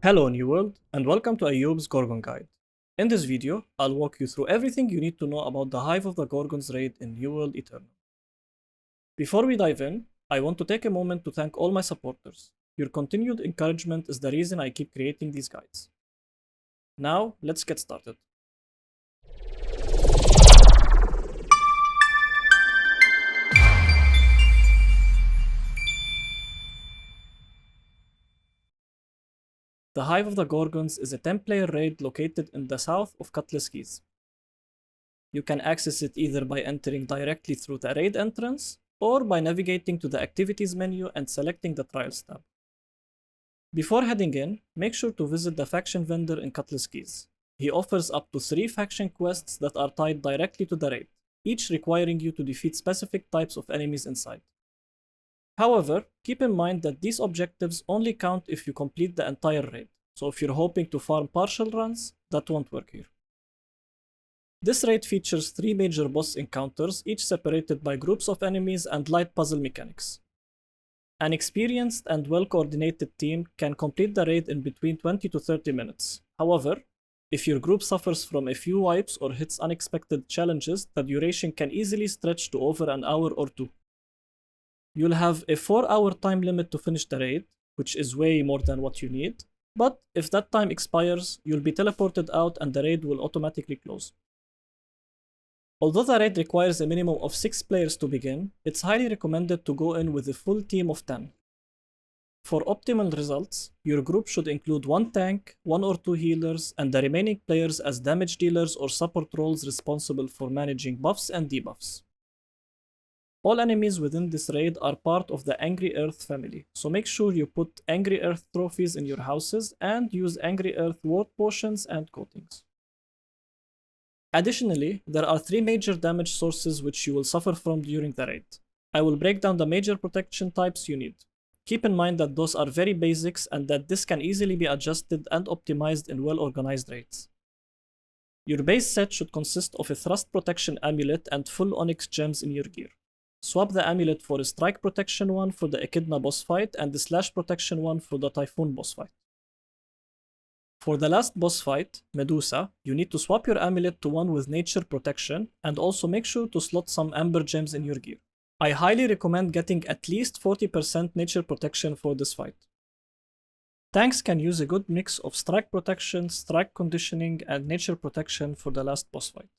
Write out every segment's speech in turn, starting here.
Hello New World, and welcome to Ayoub's Gorgon Guide. In this video, I'll walk you through everything you need to know about the Hive of the Gorgons raid in NewWorldAeternum. Before we dive in, I want to take a moment to thank all my supporters. Your continued encouragement is the reason I keep creating these guides. Now, let's get started. The Hive of the Gorgons is a 10-player raid located in the south of Cutlass Keys. You can access it either by entering directly through the raid entrance, or by navigating to the Activities menu and selecting the Trials tab. Before heading in, make sure to visit the faction vendor in Cutlass Keys. He offers up to 3 faction quests that are tied directly to the raid, each requiring you to defeat specific types of enemies inside. However, keep in mind that these objectives only count if you complete the entire raid, so if you're hoping to farm partial runs, that won't work here. This raid features 3 major boss encounters, each separated by groups of enemies and light puzzle mechanics. An experienced and well-coordinated team can complete the raid in between 20 to 30 minutes. However, if your group suffers from a few wipes or hits unexpected challenges, the duration can easily stretch to over an hour or 2. You'll have a 4-hour time limit to finish the raid, which is way more than what you need, but if that time expires, you'll be teleported out and the raid will automatically close. Although the raid requires a minimum of 6 players to begin, it's highly recommended to go in with a full team of 10. For optimal results, your group should include 1 tank, 1 or 2 healers, and the remaining players as damage dealers or support roles responsible for managing buffs and debuffs. All enemies within this raid are part of the Angry Earth family, so make sure you put Angry Earth trophies in your houses and use Angry Earth ward potions and coatings. Additionally, there are 3 major damage sources which you will suffer from during the raid. I will break down the major protection types you need. Keep in mind that those are very basics and that this can easily be adjusted and optimized in well-organized raids. Your base set should consist of a Thrust Protection Amulet and full Onyx gems in your gear. Swap the amulet for a Strike Protection one for the Echidna boss fight and the Slash Protection one for the Typhon boss fight. For the last boss fight, Medusa, you need to swap your amulet to one with Nature Protection and also make sure to slot some Amber gems in your gear. I highly recommend getting at least 40% Nature Protection for this fight. Tanks can use a good mix of Strike Protection, Strike Conditioning, and Nature Protection for the last boss fight.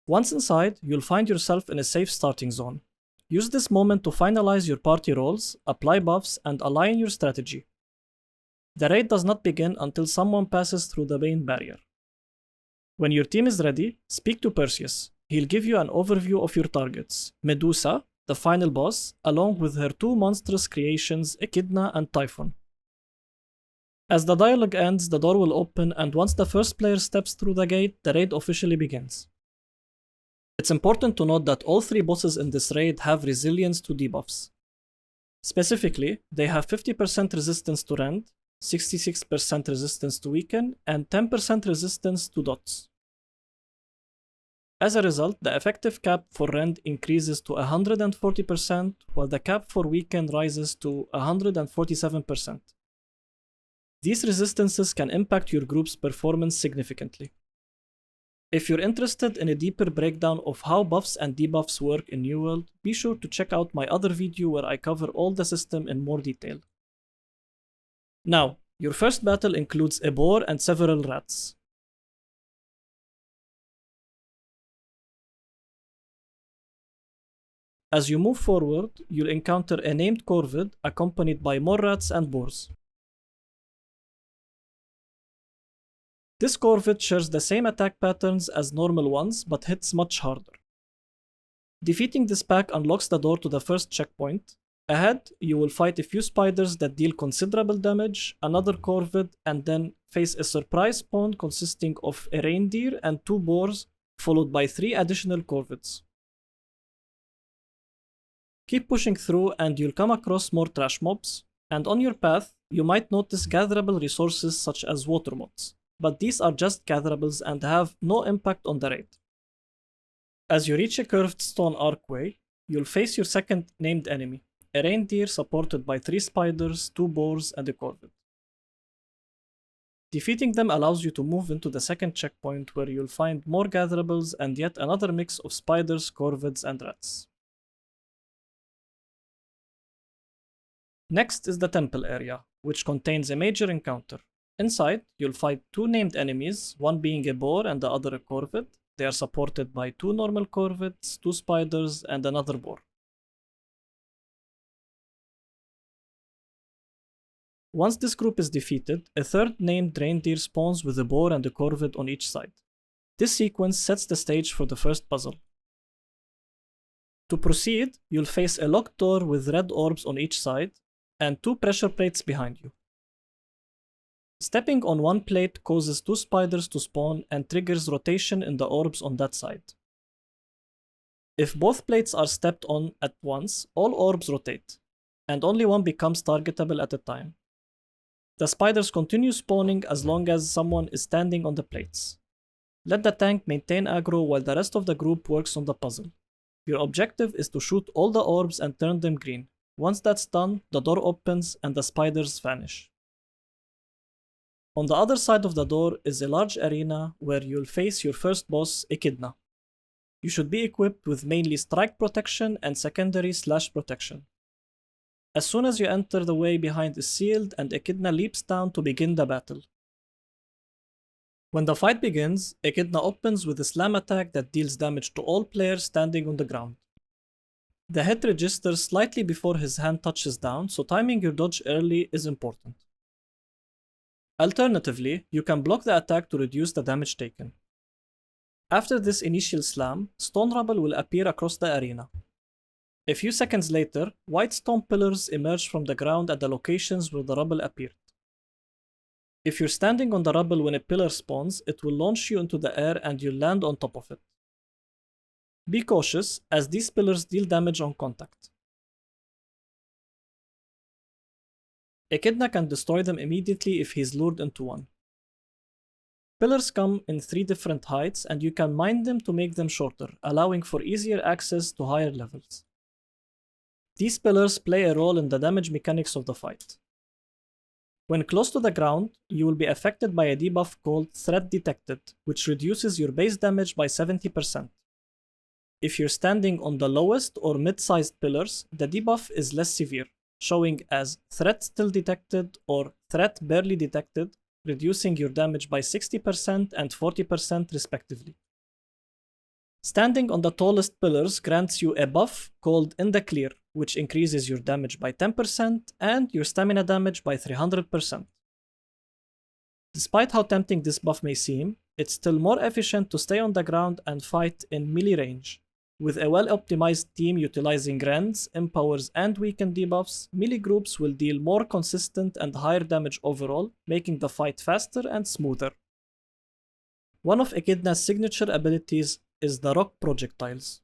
Once inside, you'll find yourself in a safe starting zone. Use this moment to finalize your party roles, apply buffs, and align your strategy. The raid does not begin until someone passes through the main barrier. When your team is ready, speak to Perseus. He'll give you an overview of your targets, Medusa, the final boss, along with her 2 monstrous creations, Echidna and Typhon. As the dialogue ends, the door will open, and once the first player steps through the gate, the raid officially begins. It's important to note that all 3 bosses in this raid have resilience to debuffs. Specifically, they have 50% resistance to rend, 66% resistance to weaken, and 10% resistance to dots. As a result, the effective cap for rend increases to 140%, while the cap for weaken rises to 147%. These resistances can impact your group's performance significantly. If you're interested in a deeper breakdown of how buffs and debuffs work in New World, be sure to check out my other video where I cover all the system in more detail. Now, your first battle includes a boar and several rats. As you move forward, you'll encounter a named corvid accompanied by more rats and boars. This corvid shares the same attack patterns as normal ones, but hits much harder. Defeating this pack unlocks the door to the first checkpoint. Ahead, you will fight a few spiders that deal considerable damage, another corvid, and then face a surprise spawn consisting of a reindeer and 2 boars, followed by 3 additional corvids. Keep pushing through and you'll come across more trash mobs, and on your path, you might notice gatherable resources such as water mods. But these are just gatherables and have no impact on the raid. As you reach a curved stone archway, you'll face your second named enemy, a reindeer supported by 3 spiders, 2 boars, and a corvid. Defeating them allows you to move into the second checkpoint where you'll find more gatherables and yet another mix of spiders, corvids, and rats. Next is the temple area, which contains a major encounter. Inside, you'll fight two named enemies, one being a boar and the other a corvid. They are supported by two normal corvids, two spiders, and another boar. Once this group is defeated, a third named reindeer spawns with a boar and a corvid on each side. This sequence sets the stage for the first puzzle. To proceed, you'll face a locked door with red orbs on each side and two pressure plates behind you. Stepping on one plate causes two spiders to spawn and triggers rotation in the orbs on that side. If both plates are stepped on at once, all orbs rotate, and only one becomes targetable at a time. The spiders continue spawning as long as someone is standing on the plates. Let the tank maintain aggro while the rest of the group works on the puzzle. Your objective is to shoot all the orbs and turn them green. Once that's done, the door opens and the spiders vanish. On the other side of the door is a large arena where you'll face your first boss, Echidna. You should be equipped with mainly strike protection and secondary slash protection. As soon as you enter, the way behind is sealed and Echidna leaps down to begin the battle. When the fight begins, Echidna opens with a slam attack that deals damage to all players standing on the ground. The hit registers slightly before his hand touches down, so timing your dodge early is important. Alternatively, you can block the attack to reduce the damage taken. After this initial slam, stone rubble will appear across the arena. A few seconds later, white stone pillars emerge from the ground at the locations where the rubble appeared. If you're standing on the rubble when a pillar spawns, it will launch you into the air and you'll land on top of it. Be cautious, as these pillars deal damage on contact. Echidna can destroy them immediately if he's lured into one. Pillars come in 3 different heights and you can mine them to make them shorter, allowing for easier access to higher levels. These pillars play a role in the damage mechanics of the fight. When close to the ground, you will be affected by a debuff called Threat Detected, which reduces your base damage by 70%. If you're standing on the lowest or mid-sized pillars, the debuff is less severe, showing as Threat Still Detected or Threat Barely Detected, reducing your damage by 60% and 40% respectively. Standing on the tallest pillars grants you a buff called In the Clear, which increases your damage by 10% and your stamina damage by 300%. Despite how tempting this buff may seem, it's still more efficient to stay on the ground and fight in melee range. With a well-optimized team utilizing rends, empowers, and weakened debuffs, melee groups will deal more consistent and higher damage overall, making the fight faster and smoother. One of Echidna's signature abilities is the rock projectiles.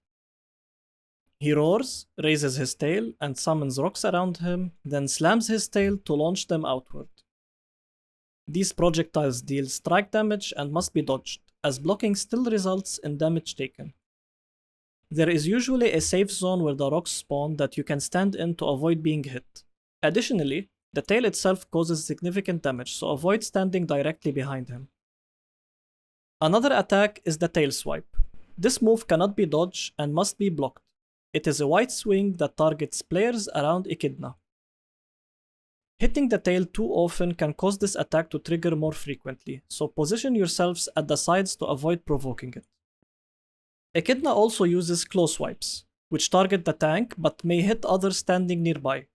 He roars, raises his tail, and summons rocks around him, then slams his tail to launch them outward. These projectiles deal strike damage and must be dodged, as blocking still results in damage taken. There is usually a safe zone where the rocks spawn that you can stand in to avoid being hit. Additionally, the tail itself causes significant damage, so avoid standing directly behind him. Another attack is the tail swipe. This move cannot be dodged and must be blocked. It is a wide swing that targets players around Echidna. Hitting the tail too often can cause this attack to trigger more frequently, so position yourselves at the sides to avoid provoking it. Echidna also uses claw swipes, which target the tank but may hit others standing nearby.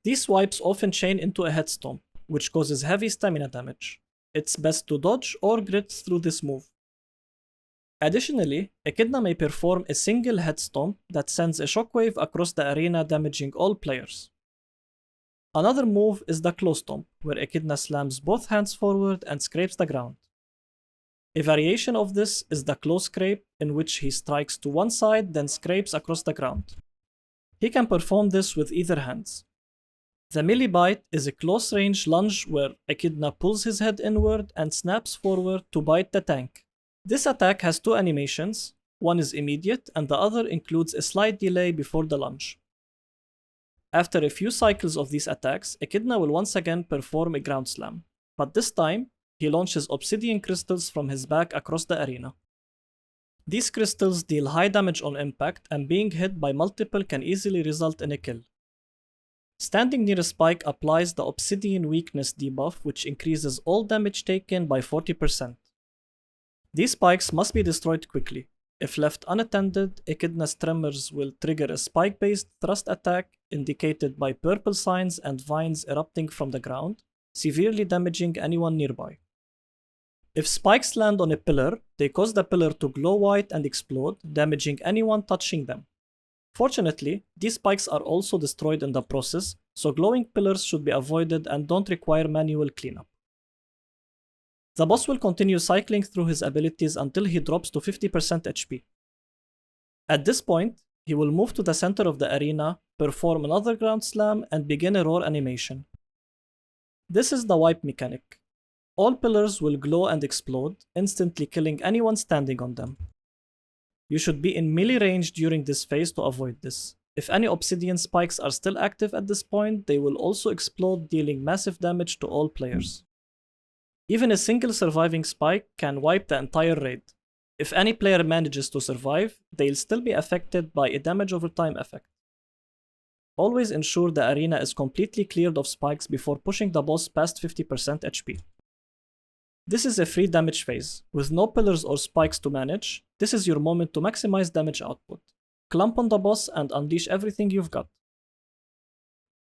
These swipes often chain into a head stomp, which causes heavy stamina damage. It's best to dodge or grit through this move. Additionally, Echidna may perform a single head stomp that sends a shockwave across the arena, damaging all players. Another move is the claw stomp, where Echidna slams both hands forward and scrapes the ground. A variation of this is the claw scrape, in which he strikes to one side then scrapes across the ground. He can perform this with either hands. The melee bite is a close-range lunge where Echidna pulls his head inward and snaps forward to bite the tank. This attack has 2 animations, one is immediate and the other includes a slight delay before the lunge. After a few cycles of these attacks, Echidna will once again perform a ground slam. but this time, he launches obsidian crystals from his back across the arena. These crystals deal high damage on impact, and being hit by multiple can easily result in a kill. Standing near a spike applies the obsidian weakness debuff, which increases all damage taken by 40%. These spikes must be destroyed quickly. If left unattended, Echidna's tremors will trigger a spike-based thrust attack indicated by purple signs and vines erupting from the ground, severely damaging anyone nearby. If spikes land on a pillar, they cause the pillar to glow white and explode, damaging anyone touching them. Fortunately, these spikes are also destroyed in the process, so glowing pillars should be avoided and don't require manual cleanup. The boss will continue cycling through his abilities until he drops to 50% HP. At this point, he will move to the center of the arena, perform another ground slam, and begin a roar animation. This is the wipe mechanic. All pillars will glow and explode, instantly killing anyone standing on them. You should be in melee range during this phase to avoid this. If any obsidian spikes are still active at this point, they will also explode, dealing massive damage to all players. Even a single surviving spike can wipe the entire raid. If any player manages to survive, they'll still be affected by a damage over time effect. Always ensure the arena is completely cleared of spikes before pushing the boss past 50% HP. This is a free damage phase. With no pillars or spikes to manage, this is your moment to maximize damage output. Clump on the boss and unleash everything you've got.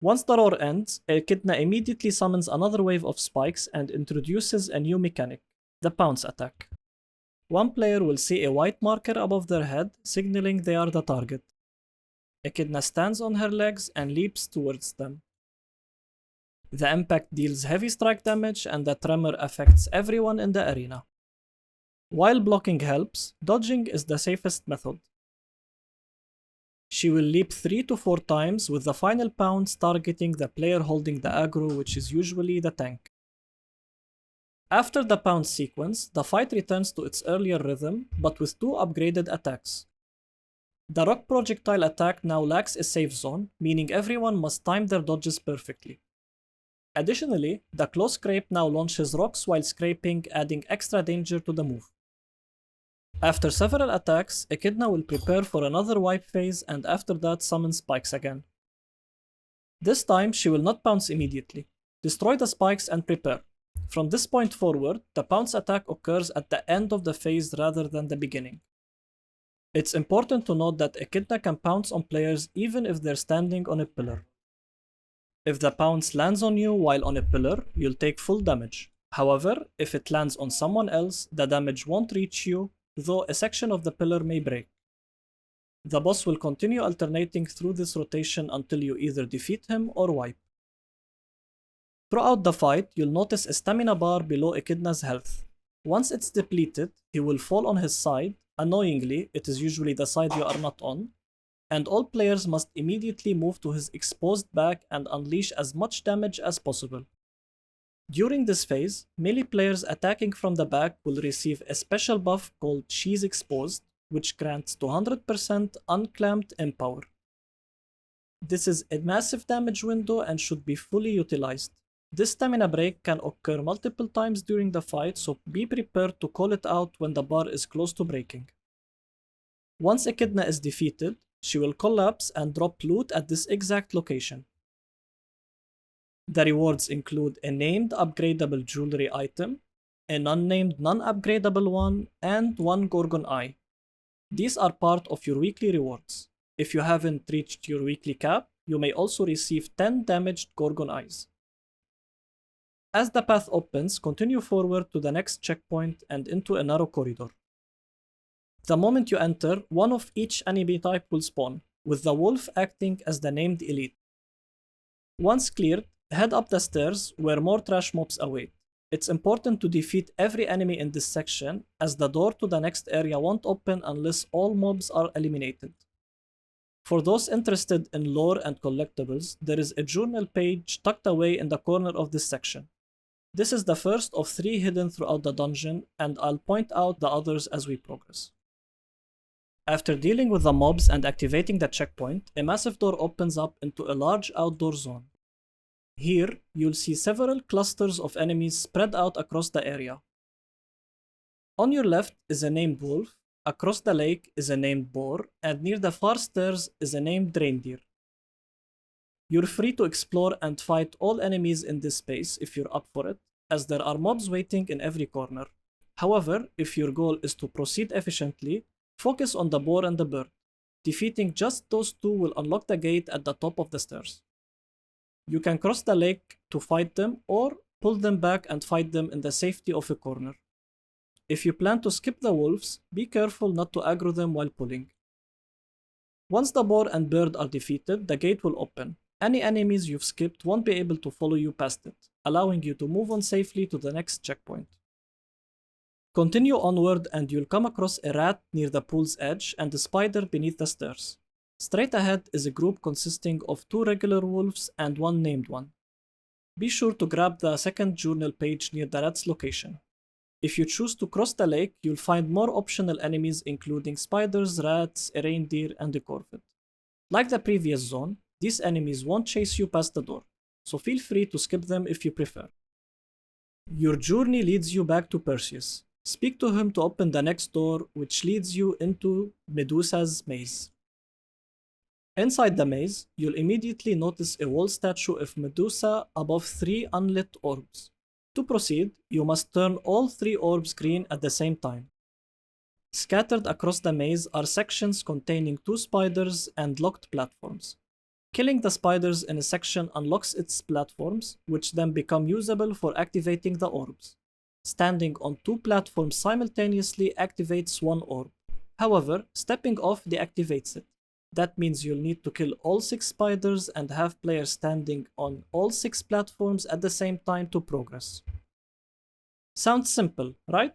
Once the roar ends, Echidna immediately summons another wave of spikes and introduces a new mechanic, the pounce attack. One player will see a white marker above their head, signaling they are the target. Echidna stands on her legs and leaps towards them. The impact deals heavy strike damage and the tremor affects everyone in the arena. While blocking helps, dodging is the safest method. She will leap 3 to 4 times with the final pounce targeting the player holding the aggro, which is usually the tank. After the pounce sequence, the fight returns to its earlier rhythm, but with 2 upgraded attacks. The rock projectile attack now lacks a safe zone, meaning everyone must time their dodges perfectly. Additionally, the claw scrape now launches rocks while scraping, adding extra danger to the move. After several attacks, Echidna will prepare for another wipe phase and after that summon spikes again. This time she will not pounce immediately. Destroy the spikes and prepare. From this point forward, the pounce attack occurs at the end of the phase rather than the beginning. It's important to note that Echidna can pounce on players even if they're standing on a pillar. If the pounce lands on you while on a pillar, you'll take full damage. However, if it lands on someone else, the damage won't reach you, though a section of the pillar may break. The boss will continue alternating through this rotation until you either defeat him or wipe. Throughout the fight, you'll notice a stamina bar below Echidna's health. Once it's depleted, he will fall on his side. Annoyingly, it is usually the side you are not on, and all players must immediately move to his exposed back and unleash as much damage as possible. During this phase, melee players attacking from the back will receive a special buff called She's Exposed, which grants 200% unclamped empower. This is a massive damage window and should be fully utilized. This stamina break can occur multiple times during the fight, so be prepared to call it out when the bar is close to breaking. Once Echidna is defeated, she will collapse and drop loot at this exact location. The rewards include a named upgradable jewelry item, an unnamed non-upgradable one, and 1 Gorgon eye. These are part of your weekly rewards. If you haven't reached your weekly cap, you may also receive 10 damaged Gorgon eyes. As the path opens, continue forward to the next checkpoint and into a narrow corridor. The moment you enter, one of each enemy type will spawn, with the wolf acting as the named elite. Once cleared, head up the stairs where more trash mobs await. It's important to defeat every enemy in this section, as the door to the next area won't open unless all mobs are eliminated. For those interested in lore and collectibles, there is a journal page tucked away in the corner of this section. This is the first of 3 hidden throughout the dungeon, and I'll point out the others as we progress. After dealing with the mobs and activating the checkpoint, a massive door opens up into a large outdoor zone. Here, you'll see several clusters of enemies spread out across the area. On your left is a named wolf, across the lake is a named boar, and near the far stairs is a named reindeer. You're free to explore and fight all enemies in this space if you're up for it, as there are mobs waiting in every corner. However, if your goal is to proceed efficiently, focus on the boar and the bird. Defeating just those two will unlock the gate at the top of the stairs. You can cross the lake to fight them or pull them back and fight them in the safety of a corner. If you plan to skip the wolves, be careful not to aggro them while pulling. Once the boar and bird are defeated, the gate will open. Any enemies you've skipped won't be able to follow you past it, allowing you to move on safely to the next checkpoint. Continue onward and you'll come across a rat near the pool's edge and a spider beneath the stairs. Straight ahead is a group consisting of 2 regular wolves and 1 named one. Be sure to grab the second journal page near the rat's location. If you choose to cross the lake, you'll find more optional enemies including spiders, rats, a reindeer, and a corvid. Like the previous zone, these enemies won't chase you past the door, so feel free to skip them if you prefer. Your journey leads you back to Perseus. Speak to him to open the next door, which leads you into Medusa's Maze. Inside the maze, you'll immediately notice a wall statue of Medusa above 3 unlit orbs. To proceed, you must turn all 3 orbs green at the same time. Scattered across the maze are sections containing 2 spiders and locked platforms. Killing the spiders in a section unlocks its platforms, which then become usable for activating the orbs. Standing on 2 platforms simultaneously activates 1 orb. However, stepping off deactivates it. That means you'll need to kill all 6 spiders and have players standing on all 6 platforms at the same time to progress. Sounds simple, right?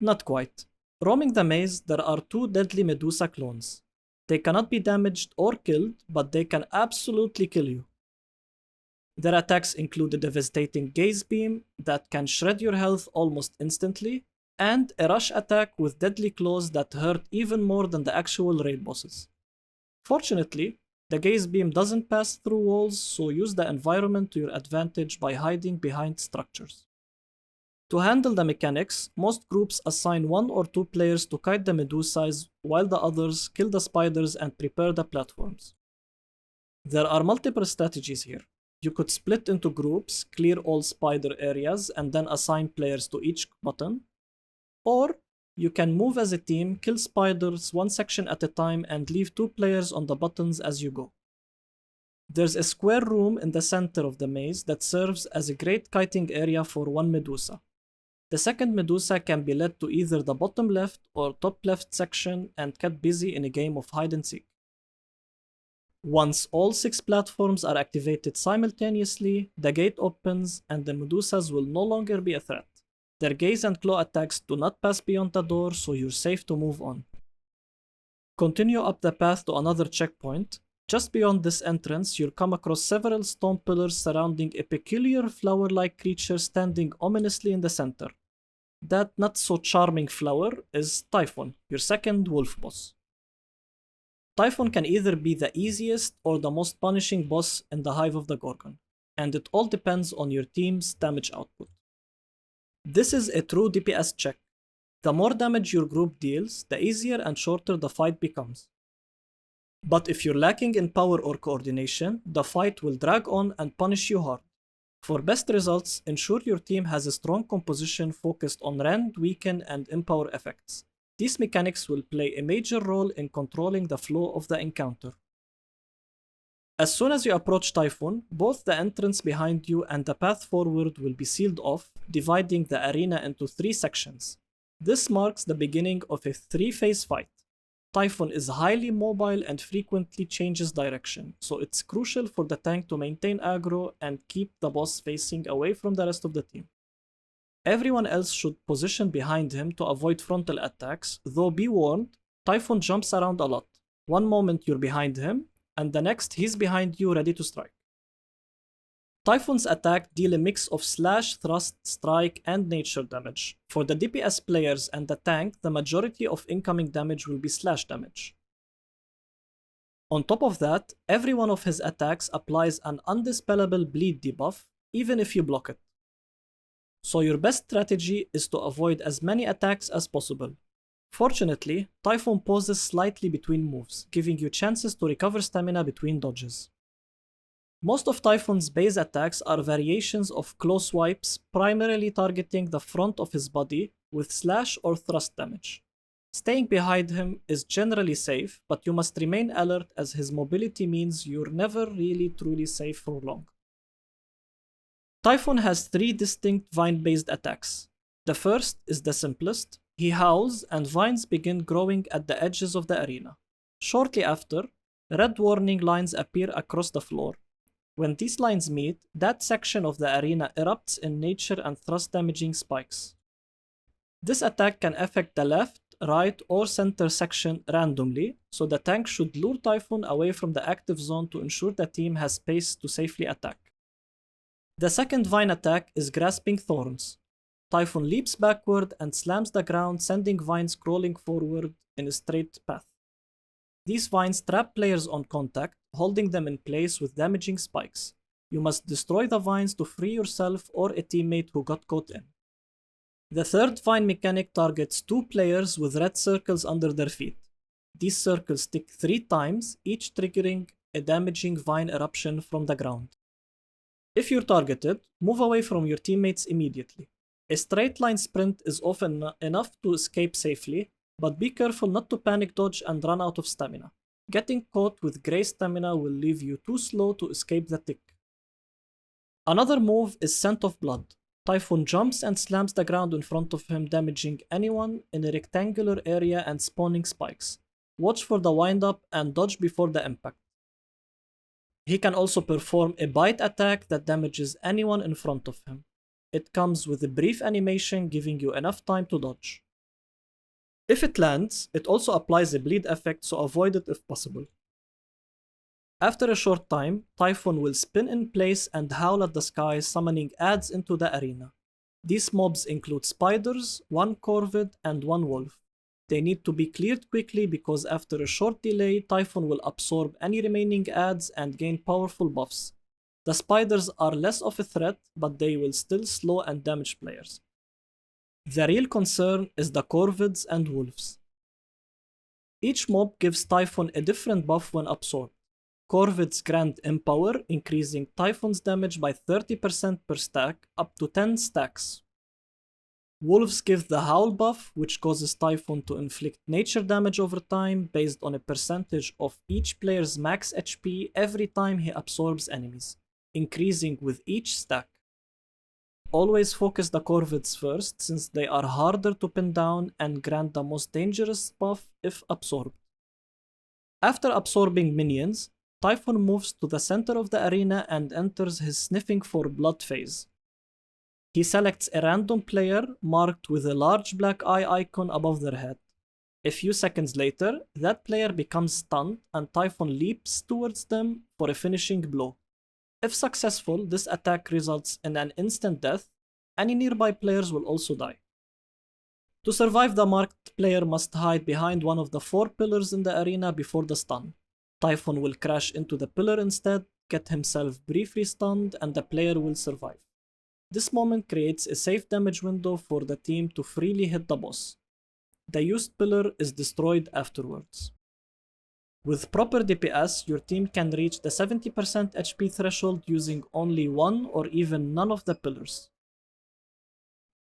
Not quite. Roaming the maze, there are 2 deadly Medusa clones. They cannot be damaged or killed, but they can absolutely kill you. Their attacks include a devastating gaze beam that can shred your health almost instantly, and a rush attack with deadly claws that hurt even more than the actual raid bosses. Fortunately, the gaze beam doesn't pass through walls, so use the environment to your advantage by hiding behind structures. To handle the mechanics, most groups assign 1 or 2 players to kite the Medusas while the others kill the spiders and prepare the platforms. There are multiple strategies here. You could split into groups, clear all spider areas, and then assign players to each button. Or you can move as a team, kill spiders 1 section at a time, and leave 2 players on the buttons as you go. There's a square room in the center of the maze that serves as a great kiting area for 1 Medusa. The second Medusa can be led to either the bottom left or top left section and kept busy in a game of hide and seek. Once all 6 platforms are activated simultaneously, the gate opens and the Medusas will no longer be a threat. Their gaze and claw attacks do not pass beyond the door, so you're safe to move on. Continue up the path to another checkpoint. Just beyond this entrance, you'll come across several stone pillars surrounding a peculiar flower-like creature standing ominously in the center. That not-so-charming flower is Typhon, your second wolf boss. Typhon can either be the easiest or the most punishing boss in the Hive of the Gorgon, and it all depends on your team's damage output. This is a true DPS check. The more damage your group deals, the easier and shorter the fight becomes. But if you're lacking in power or coordination, the fight will drag on and punish you hard. For best results, ensure your team has a strong composition focused on rend, weaken, and empower effects. These mechanics will play a major role in controlling the flow of the encounter. As soon as you approach Typhon, both the entrance behind you and the path forward will be sealed off, dividing the arena into 3 sections. This marks the beginning of a 3-phase fight. Typhon is highly mobile and frequently changes direction, so it's crucial for the tank to maintain aggro and keep the boss facing away from the rest of the team. Everyone else should position behind him to avoid frontal attacks, though be warned, Typhon jumps around a lot. One moment you're behind him, and the next he's behind you ready to strike. Typhon's attack deal a mix of slash, thrust, strike, and nature damage. For the DPS players and the tank, the majority of incoming damage will be slash damage. On top of that, every one of his attacks applies an undispellable bleed debuff, even if you block it. So your best strategy is to avoid as many attacks as possible. Fortunately, Typhon pauses slightly between moves, giving you chances to recover stamina between dodges. Most of Typhon's base attacks are variations of close wipes, primarily targeting the front of his body with slash or thrust damage. Staying behind him is generally safe, but you must remain alert as his mobility means you're never really truly safe for long. Typhon has 3 distinct vine-based attacks. The first is the simplest. He howls and vines begin growing at the edges of the arena. Shortly after, red warning lines appear across the floor. When these lines meet, that section of the arena erupts in nature and thrust damaging spikes. This attack can affect the left, right, or center section randomly, so the tank should lure Typhon away from the active zone to ensure the team has space to safely attack. The second vine attack is Grasping Thorns. Typhon leaps backward and slams the ground, sending vines crawling forward in a straight path. These vines trap players on contact, holding them in place with damaging spikes. You must destroy the vines to free yourself or a teammate who got caught in. The third vine mechanic targets 2 players with red circles under their feet. These circles stick 3 times, each triggering a damaging vine eruption from the ground. If you're targeted, move away from your teammates immediately. A straight line sprint is often enough to escape safely, but be careful not to panic dodge and run out of stamina. Getting caught with grey stamina will leave you too slow to escape the tick. Another move is Scent of Blood. Typhon jumps and slams the ground in front of him, damaging anyone in a rectangular area and spawning spikes. Watch for the wind-up and dodge before the impact. He can also perform a bite attack that damages anyone in front of him. It comes with a brief animation, giving you enough time to dodge. If it lands, it also applies a bleed effect, so avoid it if possible. After a short time, Typhon will spin in place and howl at the sky, summoning adds into the arena. These mobs include spiders, 1 corvid, and 1 wolf. They need to be cleared quickly because after a short delay, Typhon will absorb any remaining adds and gain powerful buffs. The spiders are less of a threat, but they will still slow and damage players. The real concern is the corvids and wolves. Each mob gives Typhon a different buff when absorbed. Corvids grant Empower, increasing Typhon's damage by 30% per stack, up to 10 stacks. Wolves give the Howl buff, which causes Typhon to inflict nature damage over time based on a percentage of each player's max HP every time he absorbs enemies, increasing with each stack. Always focus the Corvids first, since they are harder to pin down and grant the most dangerous buff if absorbed. After absorbing minions, Typhon moves to the center of the arena and enters his sniffing for blood phase. He selects a random player marked with a large black eye icon above their head. A few seconds later, that player becomes stunned and Typhon leaps towards them for a finishing blow. If successful, this attack results in an instant death. Any nearby players will also die. To survive, the marked player must hide behind one of the 4 pillars in the arena before the stun. Typhon will crash into the pillar instead, get himself briefly stunned, and the player will survive. This moment creates a safe damage window for the team to freely hit the boss. The used pillar is destroyed afterwards. With proper DPS, your team can reach the 70% HP threshold using only 1 or even none of the pillars.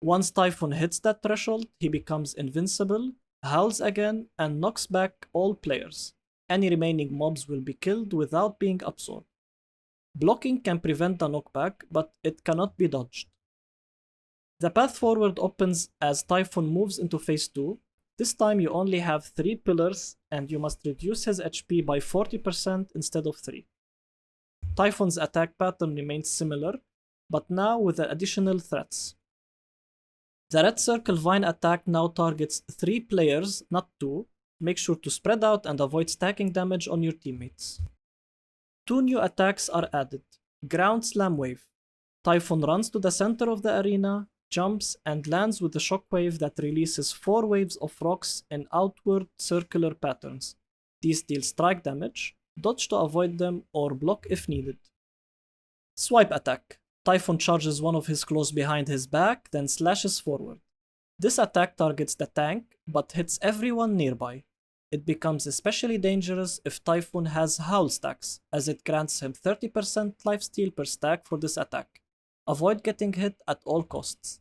Once Typhon hits that threshold, he becomes invincible, howls again, and knocks back all players. Any remaining mobs will be killed without being absorbed. Blocking can prevent the knockback, but it cannot be dodged. The path forward opens as Typhon moves into phase 2. This time you only have 3 pillars and you must reduce his HP by 40% instead of 3. Typhon's attack pattern remains similar, but now with the additional threats. The red circle vine attack now targets 3 players, not 2. Make sure to spread out and avoid stacking damage on your teammates. 2 new attacks are added. Ground Slam Wave. Typhon runs to the center of the arena, jumps, and lands with a shockwave that releases 4 waves of rocks in outward circular patterns. These deal strike damage. dodge to avoid them, or block if needed. Swipe attack. Typhon charges one of his claws behind his back, then slashes forward. This attack targets the tank, but hits everyone nearby. It becomes especially dangerous if Typhon has Howl stacks, as it grants him 30% lifesteal per stack for this attack. Avoid getting hit at all costs.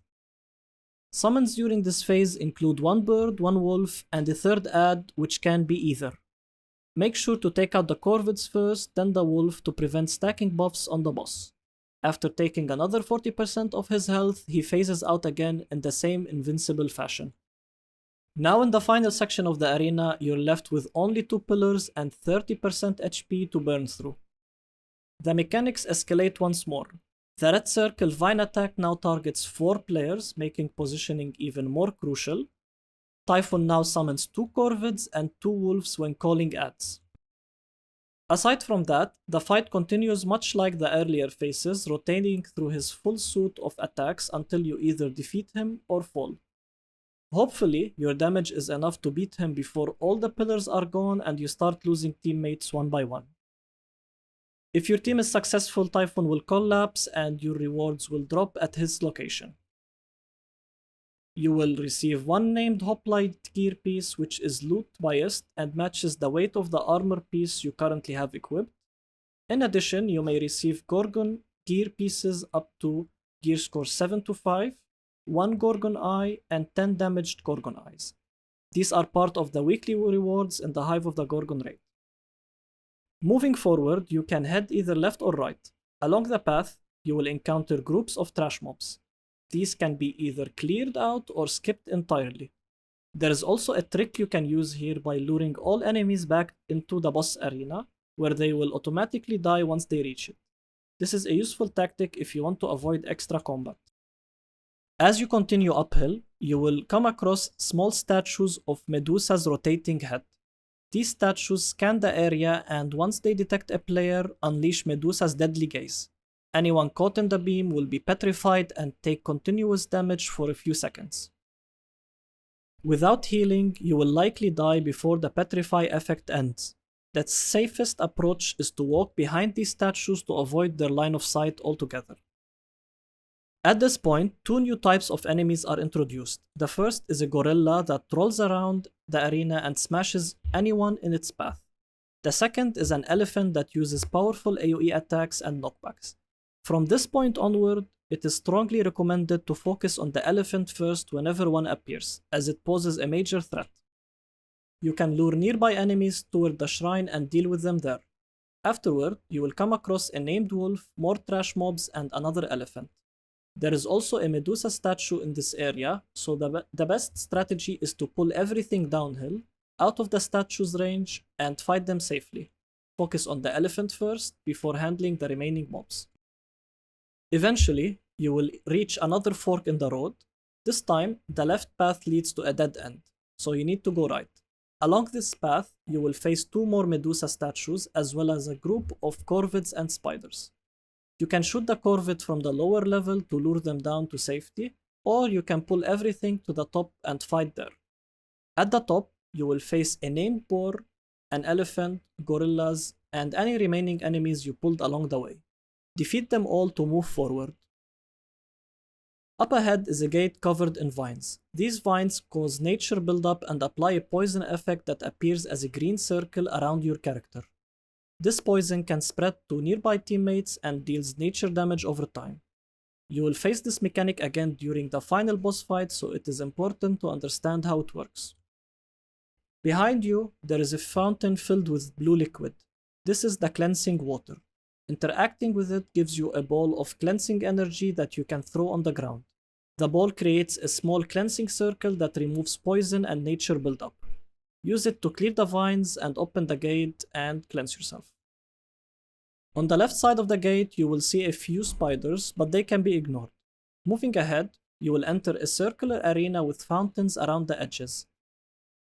Summons during this phase include one bird, one wolf, and a third ad, which can be either. Make sure to take out the corvids first, then the wolf to prevent stacking buffs on the boss. After taking another 40% of his health, he phases out again in the same invincible fashion. Now in the final section of the arena, you're left with only 2 pillars and 30% HP to burn through. The mechanics escalate once more. The red circle vine attack now targets 4 players, making positioning even more crucial. Typhon now summons 2 corvids and 2 wolves when calling ads. Aside from that, the fight continues much like the earlier phases, rotating through his full suite of attacks until you either defeat him or fall. Hopefully, your damage is enough to beat him before all the pillars are gone and you start losing teammates one by one. If your team is successful, Typhon will collapse and your rewards will drop at his location. You will receive one named Hoplite gear piece, which is loot biased and matches the weight of the armor piece you currently have equipped. In addition, you may receive Gorgon gear pieces up to gear score 7 to 5, 1 Gorgon eye, and 10 damaged Gorgon eyes. These are part of the weekly rewards in the Hive of the Gorgon raid. Moving forward, you can head either left or right. Along the path, you will encounter groups of trash mobs. These can be either cleared out or skipped entirely. There is also a trick you can use here by luring all enemies back into the boss arena, where they will automatically die once they reach it. This is a useful tactic if you want to avoid extra combat. As you continue uphill, you will come across small statues of Medusa's rotating head. These statues scan the area and once they detect a player, unleash Medusa's deadly gaze. Anyone caught in the beam will be petrified and take continuous damage for a few seconds. Without healing, you will likely die before the petrify effect ends. The safest approach is to walk behind these statues to avoid their line of sight altogether. At this point, 2 new types of enemies are introduced. The first is a gorilla that rolls around the arena and smashes anyone in its path. The second is an elephant that uses powerful AoE attacks and knockbacks. From this point onward, it is strongly recommended to focus on the elephant first whenever one appears, as it poses a major threat. You can lure nearby enemies toward the shrine and deal with them there. Afterward, you will come across a named wolf, more trash mobs, and another elephant. There is also a Medusa statue in this area, so the best strategy is to pull everything downhill, out of the statue's range, and fight them safely. Focus on the elephant first, before handling the remaining mobs. Eventually, you will reach another fork in the road. This time, the left path leads to a dead end, so you need to go right. Along this path, you will face 2 more Medusa statues as well as a group of corvids and spiders. You can shoot the corvid from the lower level to lure them down to safety, or you can pull everything to the top and fight there. At the top, you will face a named boar, an elephant, gorillas, and any remaining enemies you pulled along the way. Defeat them all to move forward. Up ahead is a gate covered in vines. These vines cause nature buildup and apply a poison effect that appears as a green circle around your character. This poison can spread to nearby teammates and deals nature damage over time. You will face this mechanic again during the final boss fight, so it is important to understand how it works. Behind you, there is a fountain filled with blue liquid. This is the cleansing water. Interacting with it gives you a ball of cleansing energy that you can throw on the ground. The ball creates a small cleansing circle that removes poison and nature buildup. Use it to clear the vines and open the gate and cleanse yourself. On the left side of the gate, you will see a few spiders, but they can be ignored. Moving ahead, you will enter a circular arena with fountains around the edges.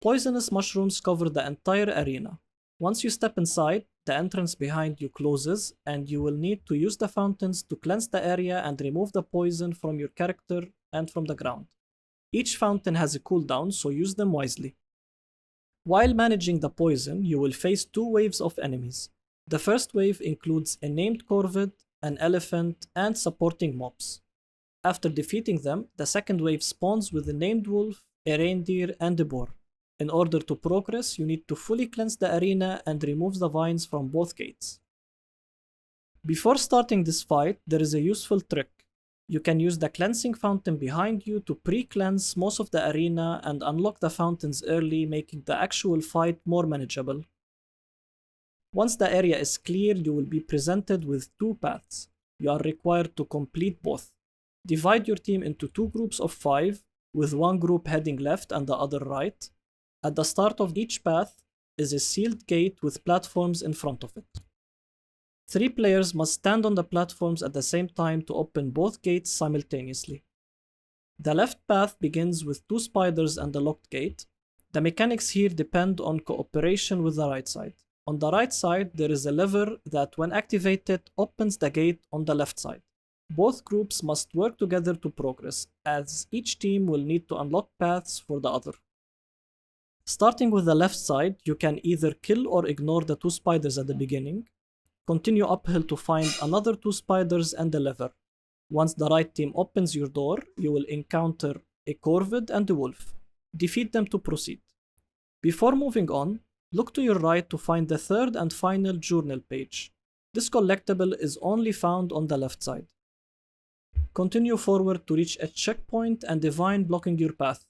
Poisonous mushrooms cover the entire arena. Once you step inside, the entrance behind you closes, and you will need to use the fountains to cleanse the area and remove the poison from your character and from the ground. Each fountain has a cooldown, so use them wisely. While managing the poison, you will face 2 waves of enemies. The first wave includes a named corvid, an elephant, and supporting mobs. After defeating them, the second wave spawns with a named wolf, a reindeer, and a boar. In order to progress, you need to fully cleanse the arena and remove the vines from both gates. Before starting this fight, there is a useful trick. You can use the cleansing fountain behind you to pre-cleanse most of the arena and unlock the fountains early, making the actual fight more manageable. Once the area is cleared, you will be presented with two paths. You are required to complete both. Divide your team into two groups of 5, with one group heading left and the other right. At the start of each path is a sealed gate with platforms in front of it. 3 players must stand on the platforms at the same time to open both gates simultaneously. The left path begins with 2 spiders and a locked gate. The mechanics here depend on cooperation with the right side. On the right side, there is a lever that, when activated, opens the gate on the left side. Both groups must work together to progress, as each team will need to unlock paths for the other. Starting with the left side, you can either kill or ignore the 2 spiders at the beginning. Continue uphill to find another 2 spiders and a lever. Once the right team opens your door, you will encounter a corvid and a wolf. Defeat them to proceed. Before moving on, look to your right to find the third and final journal page. This collectible is only found on the left side. Continue forward to reach a checkpoint and a vine blocking your path.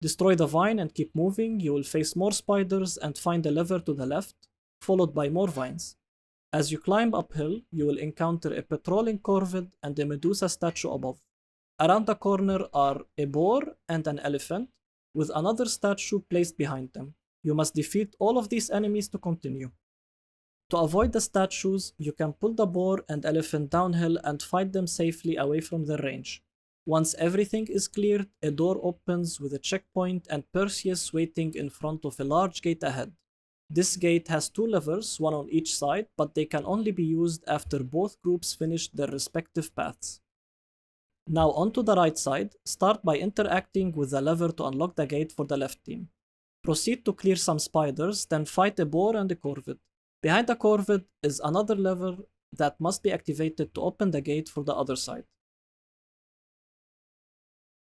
Destroy the vine and keep moving. You will face more spiders and find a lever to the left, followed by more vines. As you climb uphill, you will encounter a patrolling corvid and a Medusa statue above. Around the corner are a boar and an elephant, with another statue placed behind them. You must defeat all of these enemies to continue. To avoid the statues, you can pull the boar and elephant downhill and fight them safely away from their range. Once everything is cleared, a door opens with a checkpoint and Perseus waiting in front of a large gate ahead. This gate has 2 levers, one on each side, but they can only be used after both groups finish their respective paths. Now onto the right side, start by interacting with the lever to unlock the gate for the left team. Proceed to clear some spiders, then fight a boar and a corvid. Behind the corvid is another lever that must be activated to open the gate for the other side.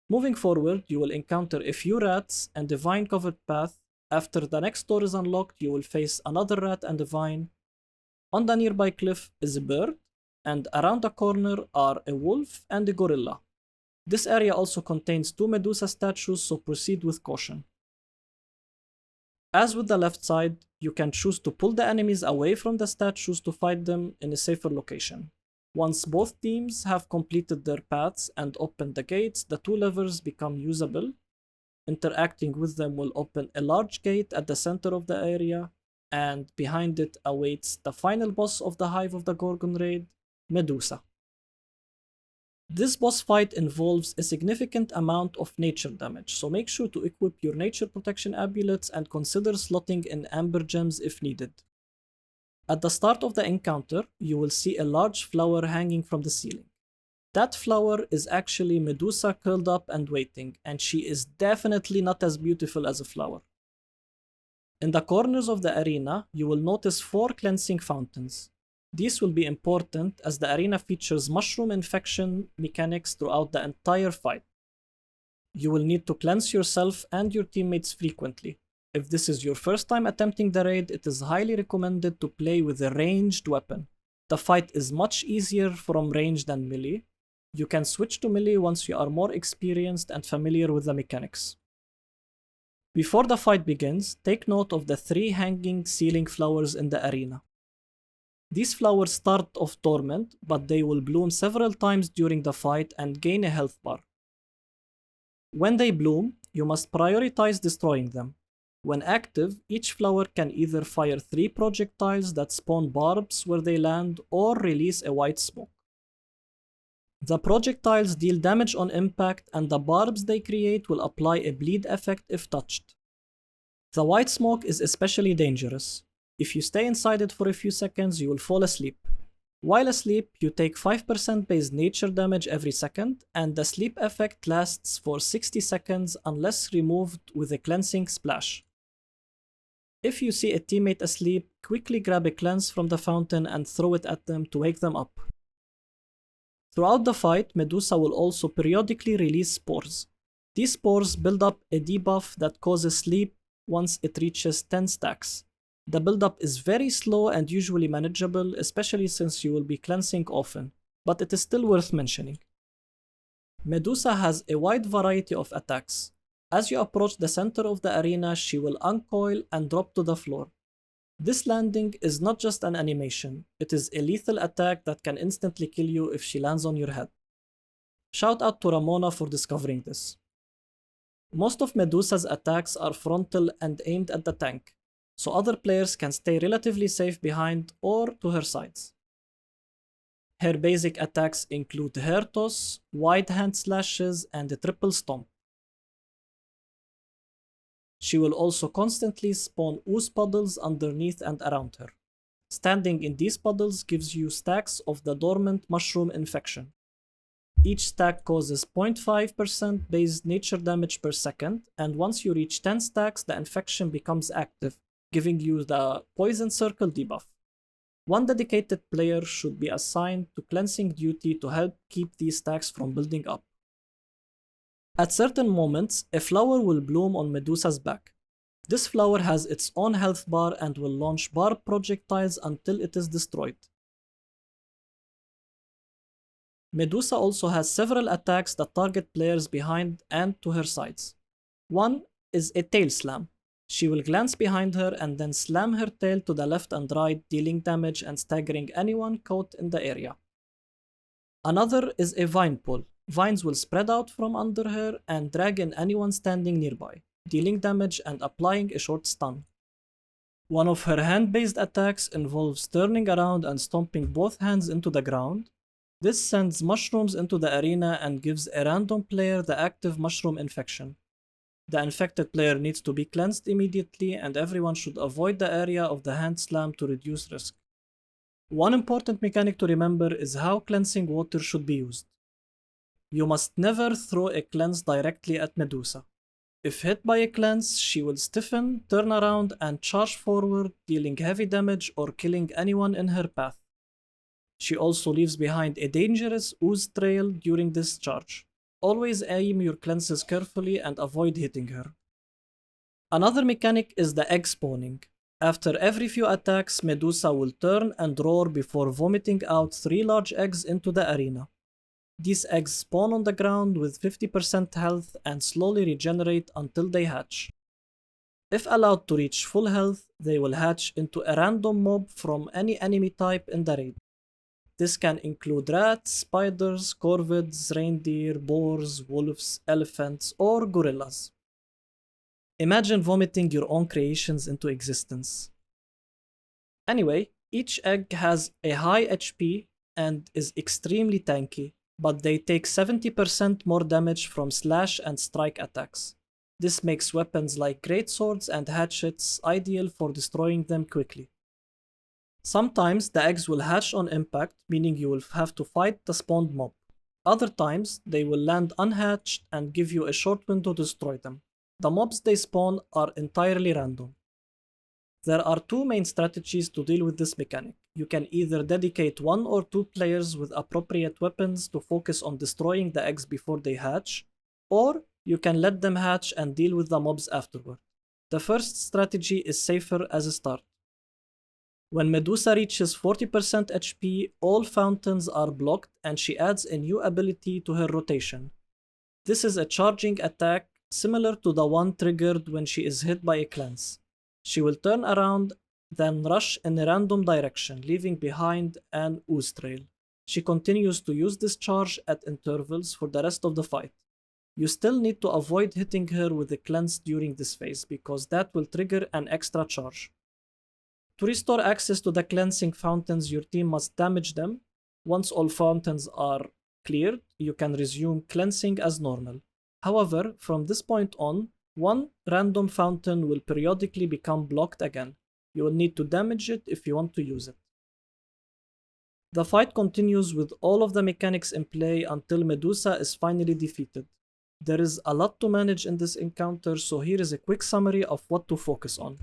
Moving forward, you will encounter a few rats and a vine-covered path. After the next door is unlocked, you will face another rat and a vine. On the nearby cliff is a bird, and around the corner are a wolf and a gorilla. This area also contains 2 Medusa statues, so proceed with caution. As with the left side, you can choose to pull the enemies away from the statues to fight them in a safer location. Once both teams have completed their paths and opened the gates, the 2 levers become usable. Interacting with them will open a large gate at the center of the area, and behind it awaits the final boss of the Hive of the Gorgon raid, Medusa. This boss fight involves a significant amount of nature damage, so make sure to equip your nature protection amulets and consider slotting in amber gems if needed. At the start of the encounter, you will see a large flower hanging from the ceiling. That flower is actually Medusa curled up and waiting, and she is definitely not as beautiful as a flower. In the corners of the arena, you will notice 4 cleansing fountains. These will be important as the arena features mushroom infection mechanics throughout the entire fight. You will need to cleanse yourself and your teammates frequently. If this is your first time attempting the raid, it is highly recommended to play with a ranged weapon. The fight is much easier from range than melee. You can switch to melee once you are more experienced and familiar with the mechanics. Before the fight begins, take note of the 3 hanging ceiling flowers in the arena. These flowers start off dormant, but they will bloom several times during the fight and gain a health bar. When they bloom, you must prioritize destroying them. When active, each flower can either fire 3 projectiles that spawn barbs where they land or release a white smoke. The projectiles deal damage on impact, and the barbs they create will apply a bleed effect if touched. The white smoke is especially dangerous. If you stay inside it for a few seconds, you will fall asleep. While asleep, you take 5% base nature damage every second, and the sleep effect lasts for 60 seconds unless removed with a cleansing splash. If you see a teammate asleep, quickly grab a cleanse from the fountain and throw it at them to wake them up. Throughout the fight, Medusa will also periodically release spores. These spores build up a debuff that causes sleep once it reaches 10 stacks. The buildup is very slow and usually manageable, especially since you will be cleansing often, but it is still worth mentioning. Medusa has a wide variety of attacks. As you approach the center of the arena, she will uncoil and drop to the floor. This landing is not just an animation, it is a lethal attack that can instantly kill you if she lands on your head. Shout out to Ramona for discovering this. Most of Medusa's attacks are frontal and aimed at the tank, so other players can stay relatively safe behind or to her sides. Her basic attacks include hair toss, wide hand slashes, and a triple stomp. She will also constantly spawn ooze puddles underneath and around her. Standing in these puddles gives you stacks of the dormant mushroom infection. Each stack causes 0.5% base nature damage per second, and once you reach 10 stacks, the infection becomes active, giving you the poison circle debuff. One dedicated player should be assigned to cleansing duty to help keep these stacks from building up. At certain moments, a flower will bloom on Medusa's back. This flower has its own health bar and will launch barb projectiles until it is destroyed. Medusa also has several attacks that target players behind and to her sides. One is a tail slam. She will glance behind her and then slam her tail to the left and right, dealing damage and staggering anyone caught in the area. Another is a vine pull. Vines will spread out from under her and drag in anyone standing nearby, dealing damage and applying a short stun. One of her hand-based attacks involves turning around and stomping both hands into the ground. This sends mushrooms into the arena and gives a random player the active mushroom infection. The infected player needs to be cleansed immediately, and everyone should avoid the area of the hand slam to reduce risk. One important mechanic to remember is how cleansing water should be used. You must never throw a cleanse directly at Medusa. If hit by a cleanse, she will stiffen, turn around, and charge forward, dealing heavy damage or killing anyone in her path. She also leaves behind a dangerous ooze trail during this charge. Always aim your cleanses carefully and avoid hitting her. Another mechanic is the egg spawning. After every few attacks, Medusa will turn and roar before vomiting out 3 large eggs into the arena. These eggs spawn on the ground with 50% health and slowly regenerate until they hatch. If allowed to reach full health, they will hatch into a random mob from any enemy type in the raid. This can include rats, spiders, corvids, reindeer, boars, wolves, elephants, or gorillas. Imagine vomiting your own creations into existence. Anyway, each egg has a high HP and is extremely tanky, but they take 70% more damage from slash and strike attacks. This makes weapons like greatswords and hatchets ideal for destroying them quickly. Sometimes the eggs will hatch on impact, meaning you will have to fight the spawned mob. Other times, they will land unhatched and give you a short window to destroy them. The mobs they spawn are entirely random. There are 2 main strategies to deal with this mechanic. You can either dedicate 1 or 2 players with appropriate weapons to focus on destroying the eggs before they hatch, or you can let them hatch and deal with the mobs afterward. The first strategy is safer as a start. When Medusa reaches 40% HP, all fountains are blocked and she adds a new ability to her rotation. This is a charging attack similar to the one triggered when she is hit by a cleanse. She will turn around, then rush in a random direction, leaving behind an ooze trail. She continues to use this charge at intervals for the rest of the fight. You still need to avoid hitting her with a cleanse during this phase, because that will trigger an extra charge. To restore access to the cleansing fountains, your team must damage them. Once all fountains are cleared, you can resume cleansing as normal. However, from this point on, one random fountain will periodically become blocked again. You will need to damage it if you want to use it. The fight continues with all of the mechanics in play until Medusa is finally defeated. There is a lot to manage in this encounter, so here is a quick summary of what to focus on.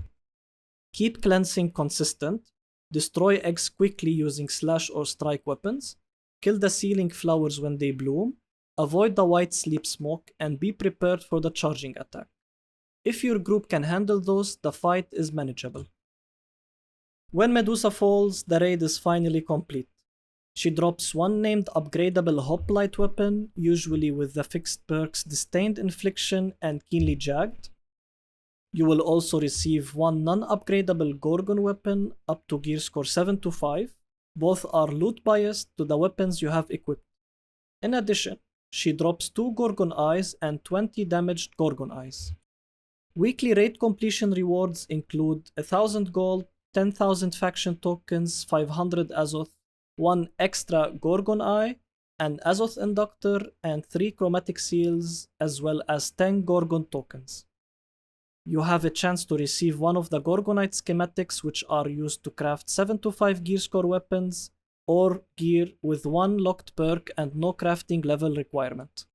Keep cleansing consistent. Destroy eggs quickly using slash or strike weapons. Kill the ceiling flowers when they bloom. Avoid the white sleep smoke and be prepared for the charging attack. If your group can handle those, the fight is manageable. When Medusa falls, the raid is finally complete. She drops one named upgradable hoplite weapon, usually with the fixed perks Disdained Infliction and Keenly Jagged. You will also receive one non-upgradable Gorgon weapon up to gear score 7 to 5. Both are loot biased to the weapons you have equipped. In addition, she drops 2 Gorgon eyes and 20 damaged Gorgon eyes. Weekly raid completion rewards include 1000 gold, 10,000 faction tokens, 500 Azoth, 1 extra Gorgon eye, an Azoth inductor, and 3 chromatic seals, as well as 10 Gorgon tokens. You have a chance to receive one of the Gorgonite schematics, which are used to craft 7 to 5 gear score weapons, or gear with 1 locked perk and no crafting level requirement.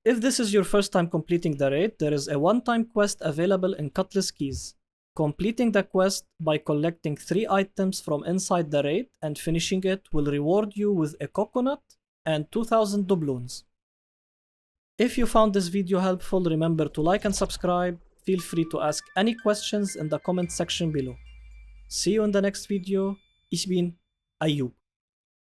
If this is your first time completing the raid, there is a one-time quest available in Cutlass Keys. Completing the quest by collecting 3 items from inside the raid and finishing it will reward you with a coconut and 2000 doubloons. If you found this video helpful, remember to like and subscribe. Feel free to ask any questions in the comment section below. See you in the next video. IchBinAyoub.